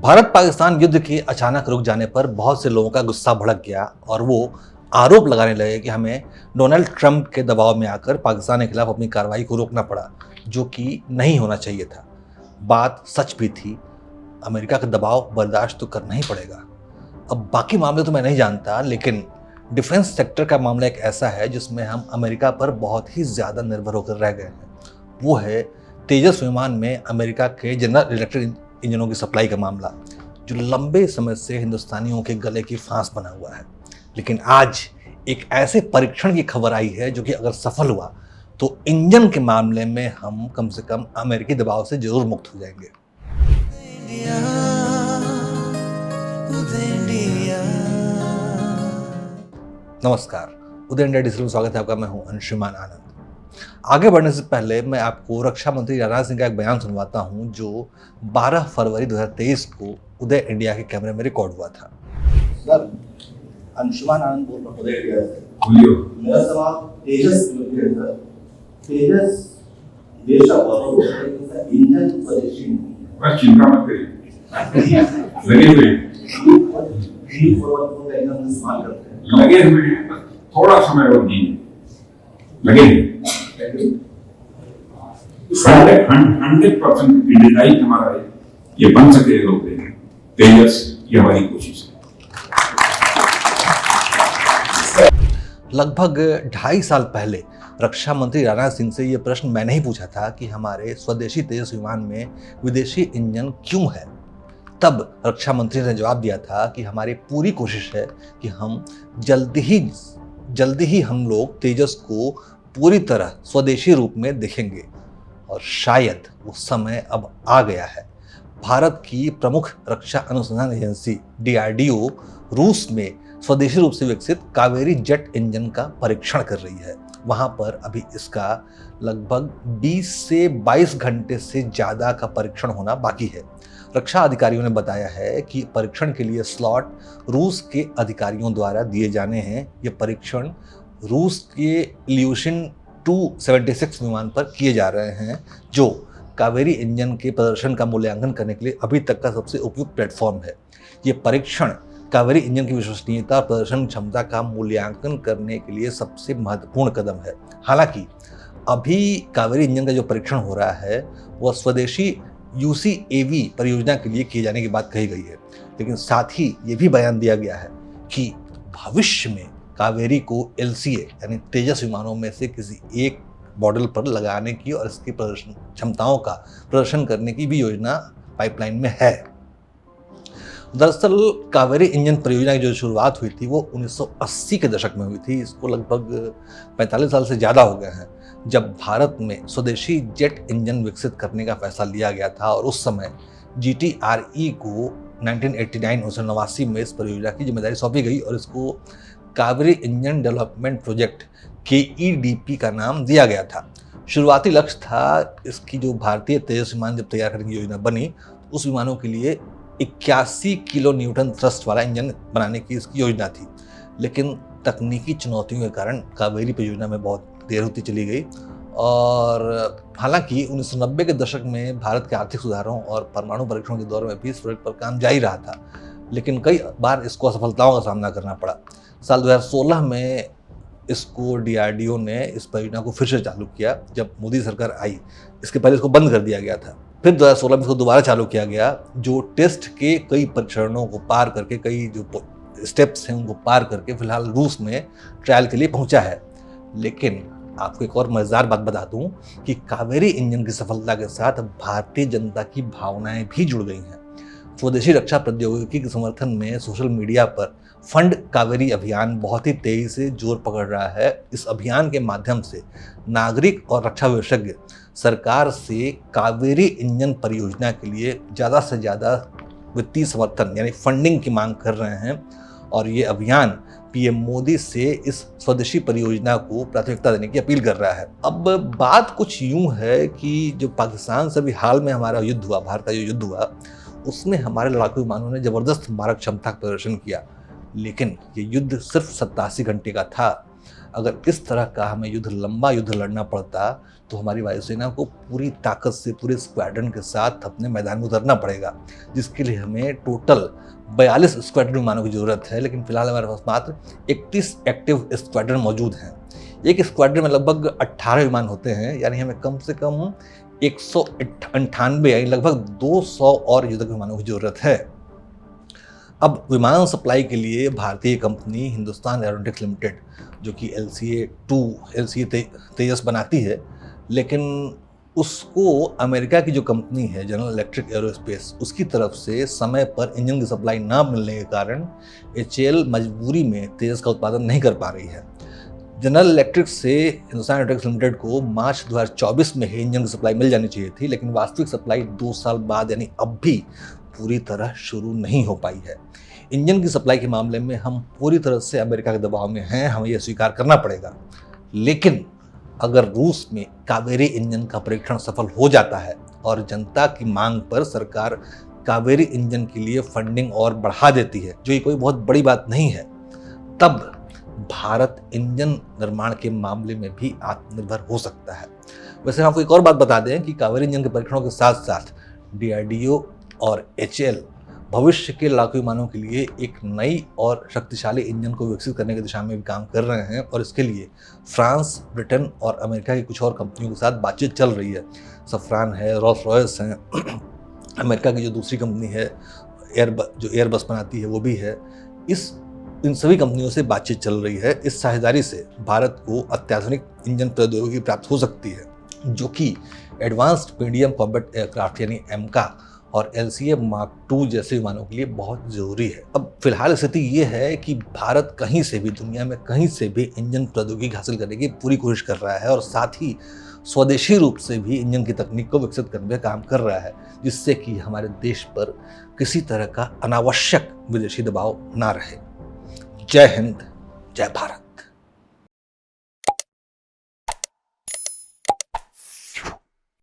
भारत पाकिस्तान युद्ध के अचानक रुक जाने पर बहुत से लोगों का गुस्सा भड़क गया और वो आरोप लगाने लगे कि हमें डोनाल्ड ट्रंप के दबाव में आकर पाकिस्तान के खिलाफ अपनी कार्रवाई को रोकना पड़ा, जो कि नहीं होना चाहिए था। बात सच भी थी, अमेरिका का दबाव बर्दाश्त तो करना ही पड़ेगा। अब बाकी मामले तो मैं नहीं जानता, लेकिन डिफेंस सेक्टर का मामला एक ऐसा है जिसमें हम अमेरिका पर बहुत ही ज़्यादा निर्भर होकर रह गए हैं। वो है तेजस विमान में अमेरिका के जनरल इलेक्ट्रिक इंजनों की सप्लाई का मामला, जो लंबे समय से हिंदुस्तानियों के गले की फांस बना हुआ है। लेकिन आज एक ऐसे परीक्षण की खबर आई है जो कि अगर सफल हुआ तो इंजन के मामले में हम कम से कम अमेरिकी दबाव से जरूर मुक्त हो जाएंगे। नमस्कार, उदय इंडिया डिजिटल में स्वागत है आपका। मैं हूं अंशुमान आनंद। आगे बढ़ने से पहले मैं आपको रक्षा मंत्री राजनाथ सिंह का एक बयान सुनवाता हूं, जो 12 फरवरी 2023 को उदय इंडिया के कैमरे में रिकॉर्ड हुआ था। सर, अंशुमान आनंद बोल रहा हूं उदय इंडिया से। मेरा सवाल तेजस देश का गौरव है, इंजन स्वदेशी नहीं है। बस चिंता मत करिए, लगे हुए हैं, थोड़ा समय और दीजिए, लगे 100% इंडियनाइज हमारा है, ये बन सके लोग तेजस, ये हमारी कोशिश है। लगभग 2.5 साल पहले रक्षा मंत्री राजनाथ सिंह से ये प्रश्न मैंने ही पूछा था कि हमारे स्वदेशी तेजस विमान में विदेशी इंजन क्यों है। तब रक्षा मंत्री ने जवाब दिया था कि हमारी पूरी कोशिश है कि हम जल्दी ही हम लोग तेजस को पूरी तरह स्वदेशी रूप में देखेंगे, और शायद वो समय अब आ गया है। भारत की प्रमुख रक्षा अनुसंधान एजेंसी DRDO रूस में स्वदेशी रूप से विकसित कावेरी जेट इंजन का परीक्षण कर रही है। वहाँ पर अभी इसका लगभग 20 से 22 घंटे से ज़्यादा का परीक्षण होना बाकी है। रक्षा अधिकारियों ने बताया है कि परीक्षण के लिए स्लॉट रूस के अधिकारियों द्वारा दिए जाने हैं। ये परीक्षण रूस के इल्यूशन 276 विमान पर किए जा रहे हैं, जो कावेरी इंजन के प्रदर्शन का मूल्यांकन करने के लिए अभी तक का सबसे उपयुक्त प्लेटफॉर्म है। ये परीक्षण कावेरी इंजन की विश्वसनीयता और प्रदर्शन क्षमता का मूल्यांकन करने के लिए सबसे महत्वपूर्ण कदम है। हालांकि अभी कावेरी इंजन का जो परीक्षण हो रहा है वह स्वदेशी UCAV परियोजना के लिए किए जाने की बात कही गई है, लेकिन साथ ही ये भी बयान दिया गया है कि भविष्य में कावेरी को LCA यानी तेजस विमानों में से किसी एक मॉडल पर लगाने की और इसकी प्रदर्शन क्षमताओं का प्रदर्शन करने की भी योजना पाइपलाइन में है। दरअसल कावेरी इंजन परियोजना की जो शुरुआत हुई थी वो 1980 के दशक में हुई थी। इसको लगभग 45 साल से ज़्यादा हो गए हैं जब भारत में स्वदेशी जेट इंजन विकसित करने का फैसला लिया गया था, और उस समय GTRE को 1989 में इस परियोजना की जिम्मेदारी सौंपी गई और इसको Kaveri engine development project KEDP का नाम दिया गया था। शुरुआती लक्ष्य था इसकी जो भारतीय तेजस विमान जब तैयार करने की योजना बनी, उस विमानों के लिए 81 किलो न्यूटन थ्रस्ट वाला इंजन बनाने की इसकी योजना थी। लेकिन तकनीकी चुनौतियों के कारण कावेरी परियोजना में बहुत देर होती चली गई, और हालांकि 1990 के दशक में भारत के आर्थिक सुधारों और परमाणु परीक्षणों के दौर में भी इस प्रोजेक्ट पर काम जारी रहा था, लेकिन कई बार इसको असफलताओं का सामना करना पड़ा। साल 2016 में इसको DRDO ने इस परियोजना को फिर से चालू किया। जब मोदी सरकार आई, इसके पहले इसको बंद कर दिया गया था। फिर 2016 में इसको दोबारा चालू किया गया, जो टेस्ट के कई परीक्षणों को पार करके, कई जो स्टेप्स हैं उनको पार करके फिलहाल रूस में ट्रायल के लिए पहुंचा है। लेकिन आपको एक और मजेदार बात बता दूं कि कावेरी इंजन की सफलता के साथ भारतीय जनता की भावनाएं भी जुड़ गई हैं। स्वदेशी रक्षा प्रौद्योगिकी के समर्थन में सोशल मीडिया पर फंड कावेरी अभियान बहुत ही तेजी से जोर पकड़ रहा है। इस अभियान के माध्यम से नागरिक और रक्षा विशेषज्ञ सरकार से कावेरी इंजन परियोजना के लिए ज़्यादा से ज़्यादा वित्तीय समर्थन यानी फंडिंग की मांग कर रहे हैं, और ये अभियान PM मोदी से इस स्वदेशी परियोजना को प्राथमिकता देने की अपील कर रहा है। अब बात कुछ यूं है कि जो पाकिस्तान से भी हाल में हमारा युद्ध हुआ, भारत का जो युद्ध हुआ, उसमें हमारे लड़ाकू विमानों ने ज़बरदस्त मारक क्षमता का प्रदर्शन किया, लेकिन ये युद्ध सिर्फ 87 घंटे का था। अगर इस तरह का हमें लंबा युद्ध लड़ना पड़ता तो हमारी वायुसेना को पूरी ताकत से पूरे स्क्वाड्रन के साथ अपने मैदान में उतरना पड़ेगा, जिसके लिए हमें टोटल 42 स्क्वाड्रन विमानों की ज़रूरत है। लेकिन फिलहाल हमारे पास मात्र 31 एक्टिव स्क्वाड्रन मौजूद हैं। एक स्क्वाड्रन में लगभग 18 विमान होते हैं, यानी हमें कम से कम 198 यानी लगभग 200 और युद्धक विमानों की ज़रूरत है। अब विमान सप्लाई के लिए भारतीय कंपनी हिंदुस्तान एरोनॉटिक्स लिमिटेड, जो कि LCA तेजस बनाती है, लेकिन उसको अमेरिका की जो कंपनी है जनरल इलेक्ट्रिक एरोस्पेस, उसकी तरफ से समय पर इंजन की सप्लाई ना मिलने के कारण HAL मजबूरी में तेजस का उत्पादन नहीं कर पा रही है। जनरल इलेक्ट्रिक से हिंदुस्तान एरोनॉटिक्स लिमिटेड को मार्च 2024 में ही इंजन की सप्लाई मिल जानी चाहिए थी, लेकिन वास्तविक सप्लाई 2 साल बाद यानी अब भी पूरी तरह शुरू नहीं हो पाई है। इंजन की सप्लाई के मामले में हम पूरी तरह से अमेरिका के दबाव में हैं, हमें यह स्वीकार करना पड़ेगा। लेकिन अगर रूस में कावेरी इंजन का परीक्षण सफल हो जाता है और जनता की मांग पर सरकार कावेरी इंजन के लिए फंडिंग और बढ़ा देती है, जो ये कोई बहुत बड़ी बात नहीं है, तब भारत इंजन निर्माण के मामले में भी आत्मनिर्भर हो सकता है। वैसे हम आपको एक और बात बता दें कि कावेरी इंजन के परीक्षणों के साथ साथ DRDO और HAL भविष्य के लड़ाकू विमानों के लिए एक नई और शक्तिशाली इंजन को विकसित करने की दिशा में भी काम कर रहे हैं, और इसके लिए फ्रांस, ब्रिटेन और अमेरिका की कुछ और कंपनियों के साथ बातचीत चल रही है। सफ्रान है, रोल्स रॉयस है, अमेरिका की जो दूसरी कंपनी है जो एयरबस बनाती है वो भी है। इन सभी कंपनियों से बातचीत चल रही है। इस साझेदारी से भारत को अत्याधुनिक इंजन प्रौद्योगिकी प्राप्त हो सकती है, जो कि एडवांस्ड मीडियम कॉम्बैट एयरक्राफ्ट यानी एमका और LCA मार्क II जैसे विमानों के लिए बहुत ज़रूरी है। अब फिलहाल स्थिति ये है कि भारत कहीं से भी, दुनिया में कहीं से भी इंजन प्रौद्योगिकी हासिल करने की पूरी कोशिश कर रहा है, और साथ ही स्वदेशी रूप से भी इंजन की तकनीक को विकसित करने में काम कर रहा है, जिससे कि हमारे देश पर किसी तरह का अनावश्यक विदेशी दबाव ना रहे। जय हिंद, जय भारत।